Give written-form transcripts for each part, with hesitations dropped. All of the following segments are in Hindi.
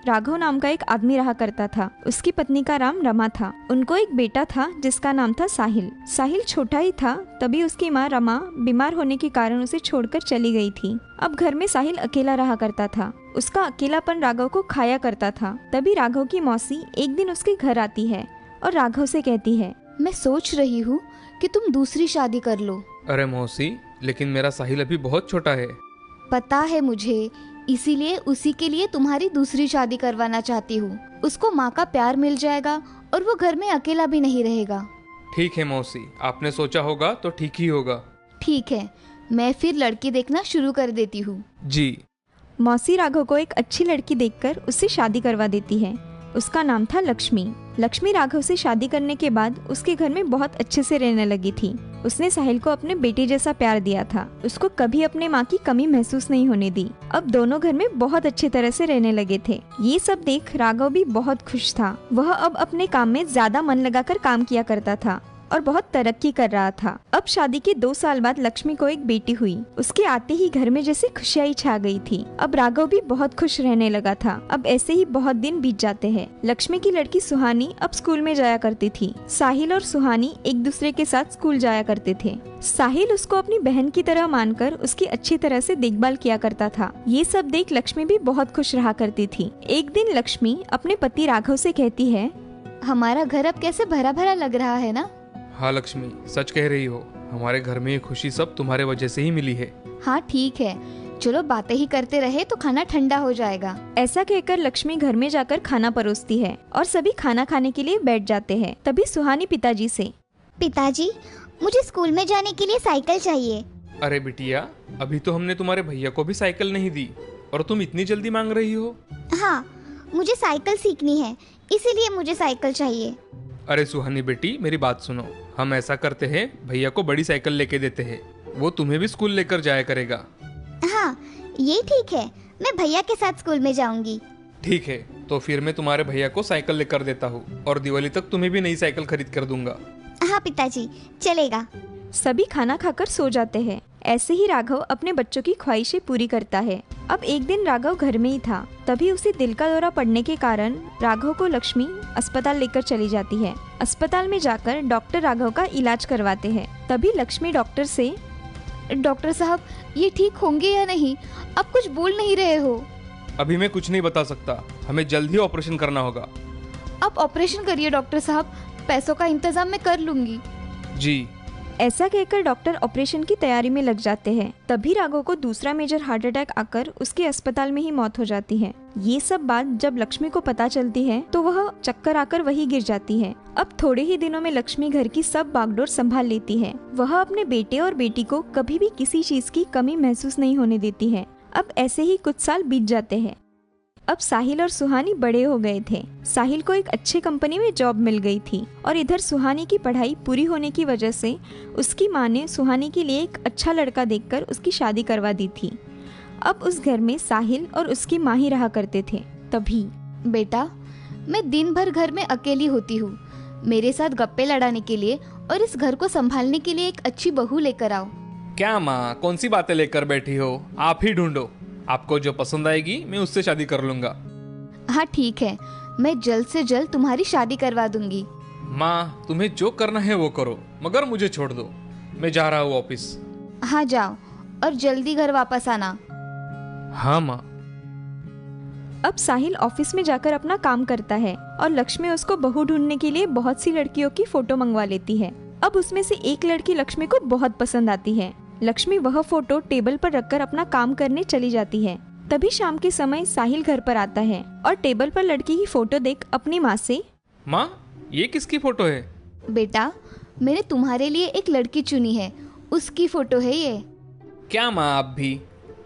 राघव नाम का एक आदमी रहा करता था। उसकी पत्नी का नाम रमा था। उनको एक बेटा था जिसका नाम था साहिल। साहिल छोटा ही था, तभी उसकी माँ रमा बीमार होने के कारण उसे छोड़कर चली गई थी। अब घर में साहिल अकेला रहा करता था। उसका अकेलापन राघव को खाया करता था। तभी राघव की मौसी एक दिन उसके घर आती है और राघव से कहती है, मैं सोच रही हूँ कि तुम दूसरी शादी कर लो। अरे मौसी, लेकिन मेरा साहिल अभी बहुत छोटा है। पता है मुझे, इसीलिए उसी के लिए तुम्हारी दूसरी शादी करवाना चाहती हूँ। उसको माँ का प्यार मिल जाएगा और वो घर में अकेला भी नहीं रहेगा। ठीक है मौसी, आपने सोचा होगा तो ठीक ही होगा। ठीक है, मैं फिर लड़की देखना शुरू कर देती हूँ। जी। मौसी राघव को एक अच्छी लड़की देखकर उससे शादी करवा देती है। उसका नाम था लक्ष्मी। लक्ष्मी राघव से शादी करने के बाद उसके घर में बहुत अच्छे से रहने लगी थी। उसने साहिल को अपने बेटे जैसा प्यार दिया था। उसको कभी अपने माँ की कमी महसूस नहीं होने दी। अब दोनों घर में बहुत अच्छे तरह से रहने लगे थे। ये सब देख राघव भी बहुत खुश था। वह अब अपने काम में ज्यादा मन लगाकर काम किया करता था और बहुत तरक्की कर रहा था। अब शादी के 2 साल बाद लक्ष्मी को एक बेटी हुई। उसके आते ही घर में जैसे खुशियाई छा गई थी। अब राघव भी बहुत खुश रहने लगा था। अब ऐसे ही बहुत दिन बीत जाते हैं। लक्ष्मी की लड़की सुहानी अब स्कूल में जाया करती थी। साहिल और सुहानी एक दूसरे के साथ स्कूल जाया करते थे। साहिल उसको अपनी बहन की तरह मानकर उसकी अच्छी तरह से देखभाल किया करता था। ये सब देख लक्ष्मी भी बहुत खुश रहा करती थी। एक दिन लक्ष्मी अपने पति राघव से कहती है, हमारा घर अब कैसे भरा भरा लग रहा है ना। हाँ लक्ष्मी, सच कह रही हो। हमारे घर में ये खुशी सब तुम्हारे वजह से ही मिली है। हाँ ठीक है, चलो बातें ही करते रहे तो खाना ठंडा हो जाएगा। ऐसा कहकर लक्ष्मी घर में जाकर खाना परोसती है और सभी खाना खाने के लिए बैठ जाते हैं। तभी सुहानी पिताजी से, पिताजी, मुझे स्कूल में जाने के लिए साइकिल चाहिए। अरे बिटिया, अभी तो हमने तुम्हारे भैया को भी साइकिल नहीं दी और तुम इतनी जल्दी मांग रही हो। हाँ, मुझे साइकिल सीखनी है, इसीलिए मुझे साइकिल चाहिए। अरे सुहानी बेटी, मेरी बात सुनो। हम ऐसा करते हैं, भैया को बड़ी साइकिल लेके देते हैं। वो तुम्हें भी स्कूल लेकर जाया करेगा। हाँ, ये ठीक है, मैं भैया के साथ स्कूल में जाऊंगी। ठीक है, तो फिर मैं तुम्हारे भैया को साइकिल लेकर देता हूँ और दिवाली तक तुम्हें भी नई साइकिल खरीद कर दूंगा। हाँ पिताजी, चलेगा। सभी खाना खाकर सो जाते हैं। ऐसे ही राघव अपने बच्चों की ख्वाहिशें पूरी करता है। अब एक दिन राघव घर में ही था, तभी उसे दिल का दौरा पड़ने के कारण राघव को लक्ष्मी अस्पताल लेकर चली जाती है। अस्पताल में जाकर डॉक्टर राघव का इलाज करवाते हैं। तभी लक्ष्मी डॉक्टर से, डॉक्टर साहब, ये ठीक होंगे या नहीं? आप कुछ बोल नहीं रहे हो। अभी मैं कुछ नहीं बता सकता, हमें जल्द ही ऑपरेशन करना होगा। आप ऑपरेशन करिए डॉक्टर साहब, पैसों का इंतजाम मैं कर लूंगी। जी। ऐसा कहकर डॉक्टर ऑपरेशन की तैयारी में लग जाते हैं। तभी राघव को दूसरा मेजर हार्ट अटैक आकर उसके अस्पताल में ही मौत हो जाती है। ये सब बात जब लक्ष्मी को पता चलती है तो वह चक्कर आकर वही गिर जाती है। अब थोड़े ही दिनों में लक्ष्मी घर की सब बागडोर संभाल लेती है। वह अपने बेटे और बेटी को कभी भी किसी चीज की कमी महसूस नहीं होने देती है। अब ऐसे ही कुछ साल बीत जाते हैं। अब साहिल और सुहानी बड़े हो गए थे। साहिल को एक अच्छे कंपनी में जॉब मिल गई थी और इधर सुहानी की पढ़ाई पूरी होने की वजह से उसकी माँ ने सुहानी के लिए एक अच्छा लड़का देखकर उसकी शादी करवा दी थी। अब उस घर में साहिल और उसकी माँ ही रहा करते थे। तभी, बेटा, मैं दिन भर घर में अकेली होती हूँ। मेरे साथ गप्पे लड़ाने के लिए और इस घर को संभालने के लिए एक अच्छी बहू लेकर आओ। क्या माँ, कौन सी बातें लेकर बैठी हो? आप ही ढूंढो। आपको जो पसंद आएगी मैं उससे शादी कर लूंगा। हाँ ठीक है, मैं जल्द से जल्द तुम्हारी शादी करवा दूंगी। माँ, तुम्हें जो करना है वो करो, मगर मुझे छोड़ दो। मैं जा रहा हूँ ऑफिस। हाँ जाओ, और जल्दी घर वापस आना। हाँ माँ। अब साहिल ऑफिस में जाकर अपना काम करता है और लक्ष्मी उसको बहू ढूंढने के लिए बहुत सी लड़कियों की फोटो मंगवा लेती है। अब उसमें से एक लड़की लक्ष्मी को बहुत पसंद आती है। लक्ष्मी वह फोटो टेबल पर रखकर अपना काम करने चली जाती है। तभी शाम के समय साहिल घर पर आता है और टेबल पर लड़की की फोटो देख अपनी माँ से, माँ, ये किसकी फोटो है? बेटा, मैंने तुम्हारे लिए एक लड़की चुनी है, उसकी फोटो है ये। क्या माँ, आप भी?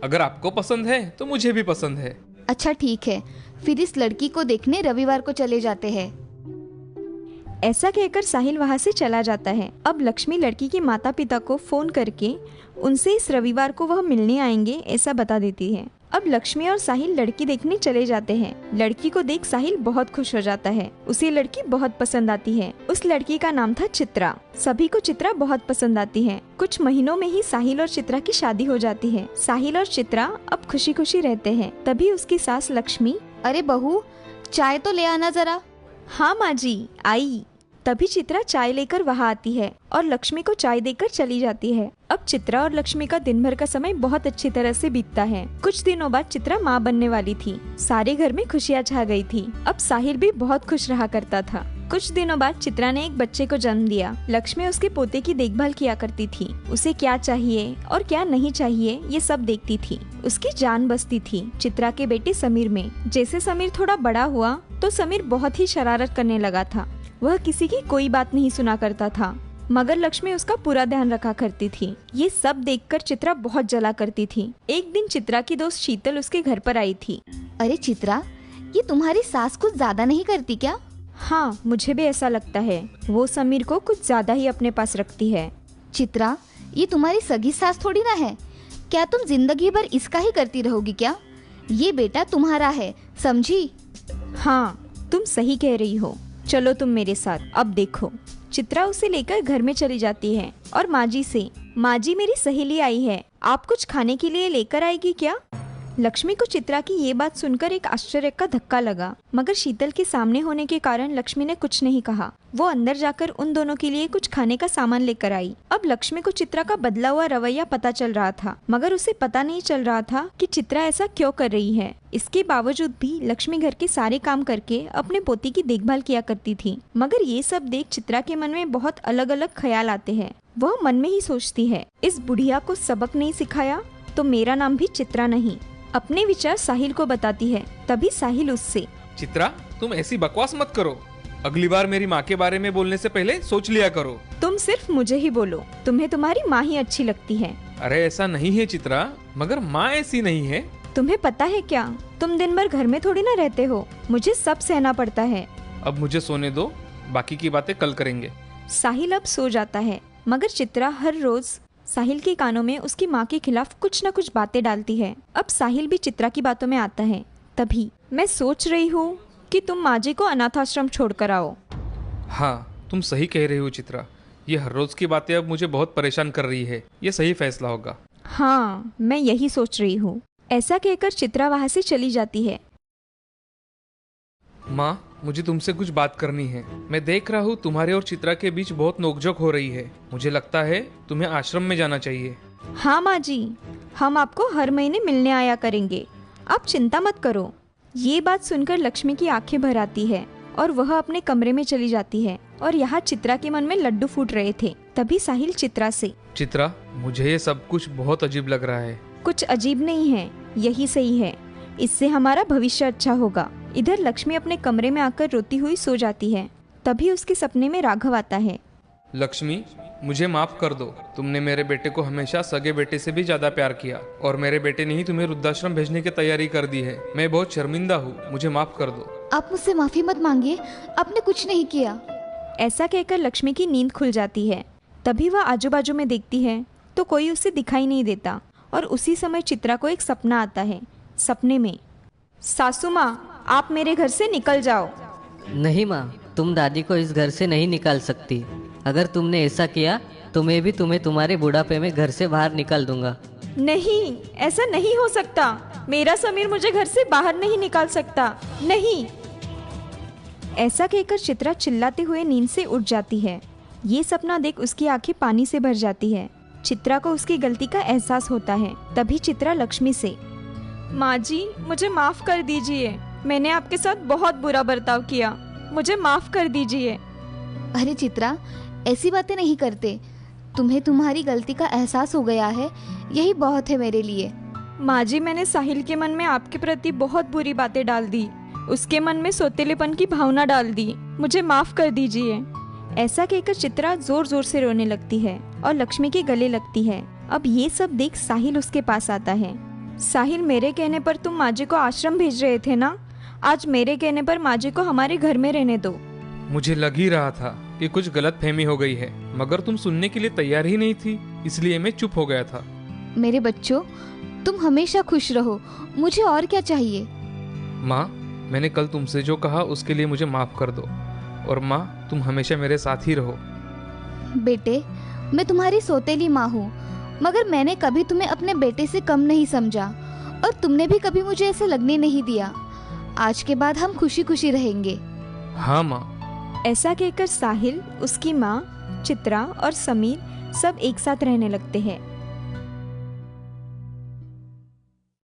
अगर आपको पसंद है तो मुझे भी पसंद है। अच्छा ठीक है, फिर इस लड़की को देखने रविवार को चले जाते हैं। ऐसा कहकर साहिल वहाँ से चला जाता है। अब लक्ष्मी लड़की के माता पिता को फोन करके उनसे इस रविवार को वह मिलने आएंगे ऐसा बता देती है। अब लक्ष्मी और साहिल लड़की देखने चले जाते हैं। लड़की को देख साहिल बहुत खुश हो जाता है। उसे लड़की बहुत पसंद आती है। उस लड़की का नाम था चित्रा। सभी को चित्रा बहुत पसंद आती है। कुछ महीनों में ही साहिल और चित्रा की शादी हो जाती है। साहिल और चित्रा अब खुशी खुशी रहते हैं। तभी उसकी सास लक्ष्मी अरे बहू, चाय तो ले आना जरा। हाँ माँ जी, आई। तभी चित्रा चाय लेकर वहाँ आती है और लक्ष्मी को चाय देकर चली जाती है। अब चित्रा और लक्ष्मी का दिन भर का समय बहुत अच्छी तरह से बीतता है। कुछ दिनों बाद चित्रा माँ बनने वाली थी। सारे घर में खुशियाँ छा गई थी। अब साहिल भी बहुत खुश रहा करता था। कुछ दिनों बाद चित्रा ने एक बच्चे को जन्म दिया। लक्ष्मी उसके पोते की देखभाल किया करती थी। उसे क्या चाहिए और क्या नहीं चाहिए ये सब देखती थी। उसकी जान बसती थी चित्रा के बेटे समीर में। जैसे समीर थोड़ा बड़ा हुआ तो समीर बहुत ही शरारत करने लगा था। वह किसी की कोई बात नहीं सुना करता था, मगर लक्ष्मी उसका पूरा ध्यान रखा करती थी। ये सब देखकर चित्रा बहुत जला करती थी। एक दिन चित्रा की दोस्त शीतल उसके घर पर आई थी। अरे चित्रा, ये तुम्हारी सास कुछ ज्यादा नहीं करती क्या? हाँ, मुझे भी ऐसा लगता है। वो समीर को कुछ ज्यादा ही अपने पास रखती है। चित्रा, ये तुम्हारी सगी सास थोड़ी ना है। क्या तुम जिंदगी भर इसका ही करती रहोगी क्या? ये बेटा तुम्हारा है, समझी? हाँ, तुम सही कह रही हो। चलो तुम मेरे साथ। अब देखो, चित्रा उसे लेकर घर में चली जाती है और माँ जी से, माँ जी मेरी सहेली आई है, आप कुछ खाने के लिए लेकर आएगी क्या? लक्ष्मी को चित्रा की ये बात सुनकर एक आश्चर्य का धक्का लगा, मगर शीतल के सामने होने के कारण लक्ष्मी ने कुछ नहीं कहा। वो अंदर जाकर उन दोनों के लिए कुछ खाने का सामान लेकर आई। अब लक्ष्मी को चित्रा का बदला हुआ रवैया पता चल रहा था, मगर उसे पता नहीं चल रहा था कि चित्रा ऐसा क्यों कर रही है। इसके बावजूद भी लक्ष्मी घर के सारे काम करके अपने पोती की देखभाल किया करती थी। मगर ये सब देख चित्रा के मन में बहुत अलग अलग ख्याल आते हैं। वह मन में ही सोचती है, इस बुढ़िया को सबक नहीं सिखाया तो मेरा नाम भी चित्रा नहीं। अपने विचार साहिल को बताती है। तभी साहिल उससे, चित्रा, तुम ऐसी बकवास मत करो। अगली बार मेरी माँ के बारे में बोलने से पहले सोच लिया करो। तुम सिर्फ मुझे ही बोलो, तुम्हें तुम्हारी माँ ही अच्छी लगती है। अरे ऐसा नहीं है चित्रा, मगर माँ ऐसी नहीं है। तुम्हें पता है क्या, तुम दिन भर घर में थोड़ी ना रहते हो, मुझे सब सहना पड़ता है। अब मुझे सोने दो, बाकी की बातें कल करेंगे। साहिल अब सो जाता है, मगर चित्रा हर रोज साहिल के कानों में उसकी माँ के खिलाफ कुछ न कुछ बातें डालती है। अब साहिल भी चित्रा की बातों में आता है। तभी, मैं सोच रही हूँ कि तुम माँ जी को अनाथाश्रम छोड़कर आओ। हाँ, तुम सही कह रही हो चित्रा। ये हर रोज की बातें अब मुझे बहुत परेशान कर रही है। ये सही फैसला होगा। हाँ, मैं यही सोच रही हूँ। ऐसा कहकर चित्रा वहाँ से चली जाती है। माँ, मुझे तुमसे कुछ बात करनी है। मैं देख रहा हूँ तुम्हारे और चित्रा के बीच बहुत नोकझोंक हो रही है। मुझे लगता है तुम्हें आश्रम में जाना चाहिए। हाँ माँ जी, हम आपको हर महीने मिलने आया करेंगे, आप चिंता मत करो। ये बात सुनकर लक्ष्मी की आंखें भर आती है और वह अपने कमरे में चली जाती है। और यहाँ चित्रा के मन में लड्डू फूट रहे थे। तभी साहिल चित्रा से, चित्रा, मुझे ये सब कुछ बहुत अजीब लग रहा है। कुछ अजीब नहीं है, यही सही है। इससे हमारा भविष्य अच्छा होगा। इधर लक्ष्मी अपने कमरे में आकर रोती हुई सो जाती है। तभी उसके सपने में राघव आता है। लक्ष्मी, मुझे माफ कर दो। तुमने मेरे बेटे को हमेशा सगे बेटे से भी ज्यादा प्यार किया और मेरे बेटे ने ही तुम्हें वृद्धाश्रम भेजने की तैयारी कर दी है। मैं बहुत शर्मिंदा हूँ, मुझे माफ कर दो। आप मुझसे माफी मत मांगिए, आपने कुछ नहीं किया। ऐसा कहकर लक्ष्मी की नींद खुल जाती है। तभी वह आजू बाजू में देखती है तो कोई उसे दिखाई नहीं देता। और उसी समय चित्रा को एक सपना आता है। सपने में, सासू माँ, आप मेरे घर से निकल जाओ। नहीं माँ, तुम दादी को इस घर से नहीं निकाल सकती। अगर तुमने ऐसा किया तो मैं भी तुम्हें तुम्हारे बुढ़ापे में घर से बाहर निकाल दूंगा। नहीं, ऐसा नहीं हो सकता। मेरा समीर मुझे घर से बाहर नहीं निकाल सकता, नहीं। ऐसा कहकर चित्रा चिल्लाते हुए नींद से उठ जाती है। ये सपना देख उसकी आंखें पानी से भर जाती है। चित्रा को उसकी गलती का एहसास होता है। तभी चित्रा लक्ष्मी से, माँ जी, मुझे माफ कर दीजिए। मैंने आपके साथ बहुत बुरा बर्ताव किया, मुझे माफ कर दीजिए। अरे चित्रा, ऐसी बातें नहीं करते। तुम्हें तुम्हारी गलती का एहसास हो गया है, यही बहुत है मेरे लिए। माँ जी, मैंने साहिल के मन में आपके प्रति बहुत बुरी बातें डाल दी। उसके मन में सौतेलेपन की भावना डाल दी। मुझे माफ कर दीजिए। ऐसा कहकर चित्रा जोर जोर से रोने लगती है और लक्ष्मी के गले लगती है। अब ये सब देख साहिल उसके पास आता है। साहिल, मेरे कहने पर तुम माँ जी को आश्रम भेज रहे थे ना? आज मेरे कहने पर माँ जी को हमारे घर में रहने दो। मुझे लग ही रहा था कि कुछ गलत फहमी हो गई है, मगर तुम सुनने के लिए तैयार ही नहीं थी, इसलिए मैं चुप हो गया था। मेरे बच्चों, तुम हमेशा खुश रहो, मुझे और क्या चाहिए। माँ, मैंने कल तुमसे जो कहा उसके लिए मुझे माफ कर दो। और माँ, तुम हमेशा मेरे साथ ही रहो। बेटे, मैं तुम्हारी सौतेली माँ हूँ, मगर मैंने कभी तुम्हें अपने बेटे से कम नहीं समझा और तुमने भी कभी मुझे ऐसे लगने नहीं दिया। आज के बाद हम खुशी खुशी रहेंगे। हाँ माँ। ऐसा कहकर साहिल, उसकी माँ, चित्रा और समीर सब एक साथ रहने लगते हैं।